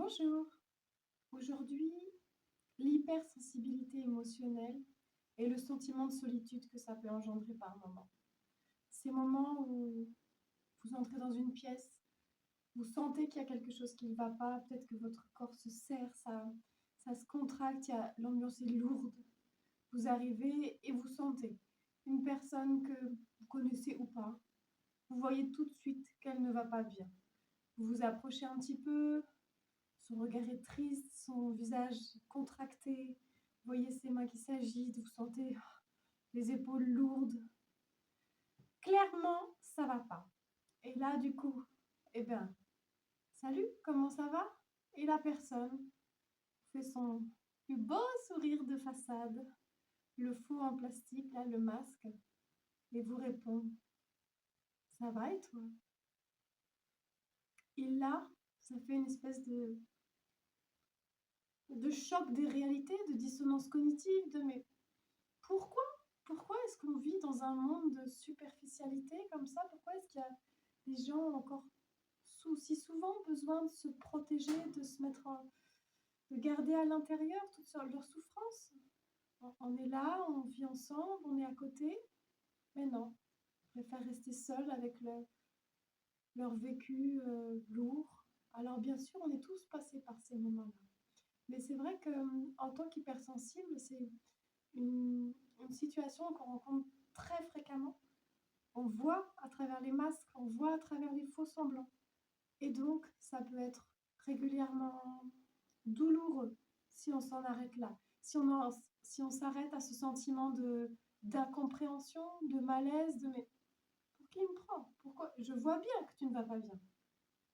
Bonjour. Aujourd'hui, l'hypersensibilité émotionnelle et le sentiment de solitude que ça peut engendrer par moments. Ces moments où vous entrez dans une pièce, vous sentez qu'il y a quelque chose qui ne va pas, peut-être que votre corps se serre, ça se contracte, l'ambiance est lourde. Vous arrivez et vous sentez une personne que vous connaissez ou pas. Vous voyez tout de suite qu'elle ne va pas bien. Vous vous approchez un petit peu. Son regard est triste, son visage contracté. Vous voyez ses mains qui s'agitent, vous sentez les épaules lourdes. Clairement, ça va pas. Et là, du coup, eh bien, salut, comment ça va? Et la personne fait son plus beau sourire de façade, le faux en plastique, là, le masque, et vous répond, ça va et toi? Et là, ça fait une espèce de choc des réalités, de dissonance cognitive, de mais pourquoi? Pourquoi est-ce qu'on vit dans un monde de superficialité comme ça? Pourquoi est-ce qu'il y a des gens ont encore si souvent besoin de se protéger, de se mettre de garder à l'intérieur toute leur souffrance? On est là, on vit ensemble, on est à côté, mais non, ils préfèrent rester seuls avec leur vécu lourd. Alors bien sûr, on est tous passés par ces moments-là. Mais c'est vrai qu'en tant qu'hypersensible, c'est une situation qu'on rencontre très fréquemment. On voit à travers les masques, on voit à travers les faux semblants. Et donc, ça peut être régulièrement douloureux si on s'en arrête là. Si on s'arrête à ce sentiment d'incompréhension, de malaise, de mais pour qui il me prend? Pourquoi? Je vois bien que tu ne vas pas bien.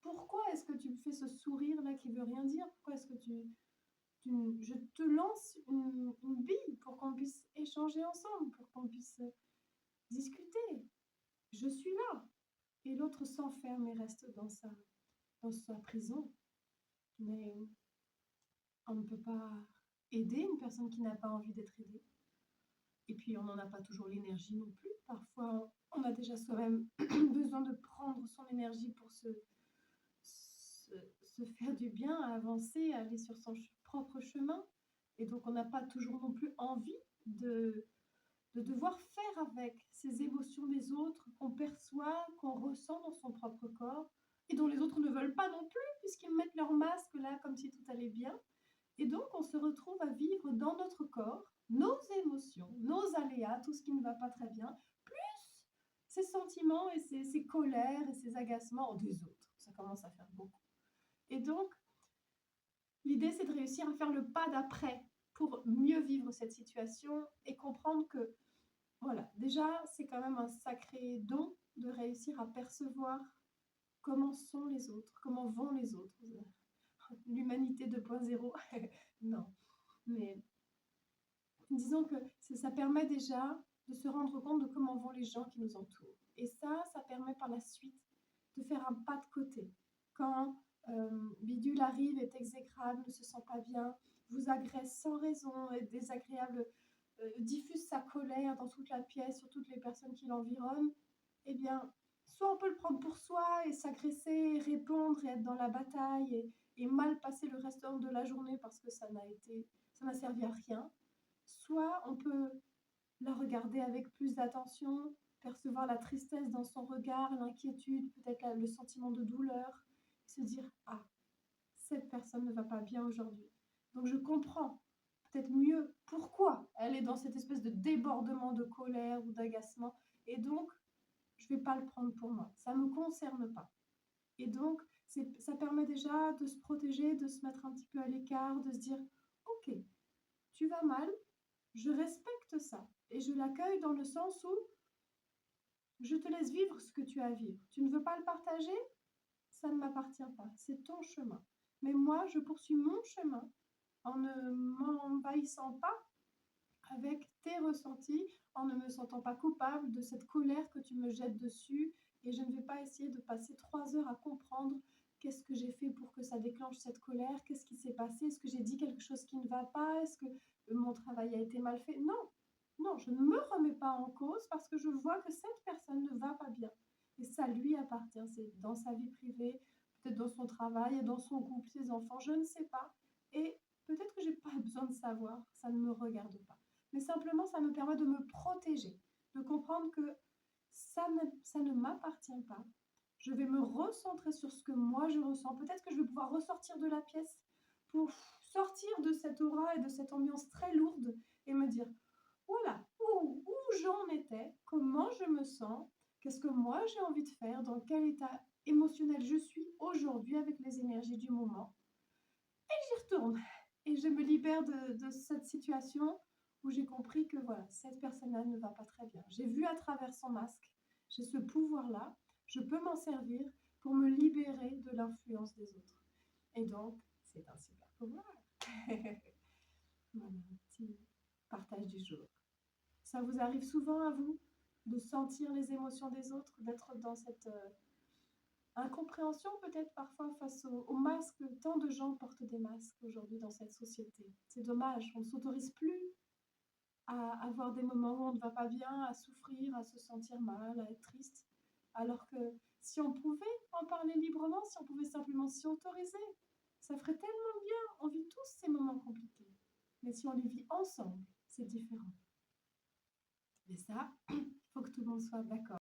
Pourquoi est-ce que tu me fais ce sourire là qui veut rien dire? Pourquoi est-ce que je te lance une bille pour qu'on puisse échanger ensemble, pour qu'on puisse discuter. Je suis là. Et l'autre s'enferme et reste dans sa prison. Mais on ne peut pas aider une personne qui n'a pas envie d'être aidée. Et puis on n'en a pas toujours l'énergie non plus. Parfois, on a déjà soi-même besoin de prendre son énergie pour se, se faire du bien, avancer, aller sur son propre chemin. Et donc on n'a pas toujours non plus envie de devoir faire avec ces émotions des autres qu'on perçoit, qu'on ressent dans son propre corps et dont les autres ne veulent pas non plus puisqu'ils mettent leur masque là comme si tout allait bien. Et donc on se retrouve à vivre dans notre corps nos émotions, nos aléas, tout ce qui ne va pas très bien, plus ces sentiments et ces colères et ces agacements des autres. Ça commence à faire beaucoup. Et donc, l'idée, c'est de réussir à faire le pas d'après pour mieux vivre cette situation et comprendre que voilà, déjà, c'est quand même un sacré don de réussir à percevoir comment sont les autres, comment vont les autres. L'humanité 2.0, non. Mais disons que ça permet déjà de se rendre compte de comment vont les gens qui nous entourent. Et ça permet par la suite de faire un pas de côté. Quand Bidule arrive, est exécrable, ne se sent pas bien, vous agresse sans raison, est désagréable, diffuse sa colère dans toute la pièce, sur toutes les personnes qui l'environnent, eh bien, soit on peut le prendre pour soi et s'agresser, répondre et être dans la bataille et mal passer le restant de la journée parce que ça n'a servi à rien. Soit on peut la regarder avec plus d'attention, percevoir la tristesse dans son regard, l'inquiétude, peut-être le sentiment de douleur, se dire ah, cette personne ne va pas bien aujourd'hui. Donc je comprends peut-être mieux pourquoi elle est dans cette espèce de débordement de colère ou d'agacement. Et donc, je ne vais pas le prendre pour moi. Ça ne me concerne pas. Et donc, ça permet déjà de se protéger, de se mettre un petit peu à l'écart, de se dire, ok, tu vas mal, je respecte ça. Et je l'accueille dans le sens où je te laisse vivre ce que tu as à vivre. Tu ne veux pas le partager? Ça ne m'appartient pas. C'est ton chemin. Mais moi, je poursuis mon chemin en ne m'envahissant pas avec tes ressentis, en ne me sentant pas coupable de cette colère que tu me jettes dessus. Et je ne vais pas essayer de passer 3 heures à comprendre qu'est-ce que j'ai fait pour que ça déclenche cette colère, qu'est-ce qui s'est passé, est-ce que j'ai dit quelque chose qui ne va pas, est-ce que mon travail a été mal fait. Non, non, je ne me remets pas en cause parce que je vois que cette personne ne va pas bien. Et ça lui appartient, c'est dans sa vie privée, peut-être dans son travail, dans son couple, ses enfants, je ne sais pas. Et peut-être que j'ai pas besoin de savoir, ça ne me regarde pas. Mais simplement, ça me permet de me protéger, de comprendre que ça ne m'appartient pas. Je vais me recentrer sur ce que moi je ressens. Peut-être que je vais pouvoir ressortir de la pièce pour sortir de cette aura et de cette ambiance très lourde et me dire, voilà, où j'en étais, comment je me sens, qu'est-ce que moi j'ai envie de faire, dans quel état émotionnel je suis aujourd'hui avec les énergies du moment. J'y retourne et je me libère de cette situation où j'ai compris que voilà, cette personne-là ne va pas très bien. J'ai vu à travers son masque, j'ai ce pouvoir-là, je peux m'en servir pour me libérer de l'influence des autres. Et donc, c'est un super pouvoir. Voilà, un petit partage du jour. Ça vous arrive souvent à vous de sentir les émotions des autres, d'être dans cette incompréhension peut-être parfois face aux masques? Tant de gens portent des masques aujourd'hui dans cette société. C'est dommage, on ne s'autorise plus à avoir des moments où on ne va pas bien, à souffrir, à se sentir mal, à être triste. Alors que si on pouvait en parler librement, si on pouvait simplement s'y autoriser, ça ferait tellement bien. On vit tous ces moments compliqués. Mais si on les vit ensemble, c'est différent. Et ça, il faut que tout le monde soit d'accord.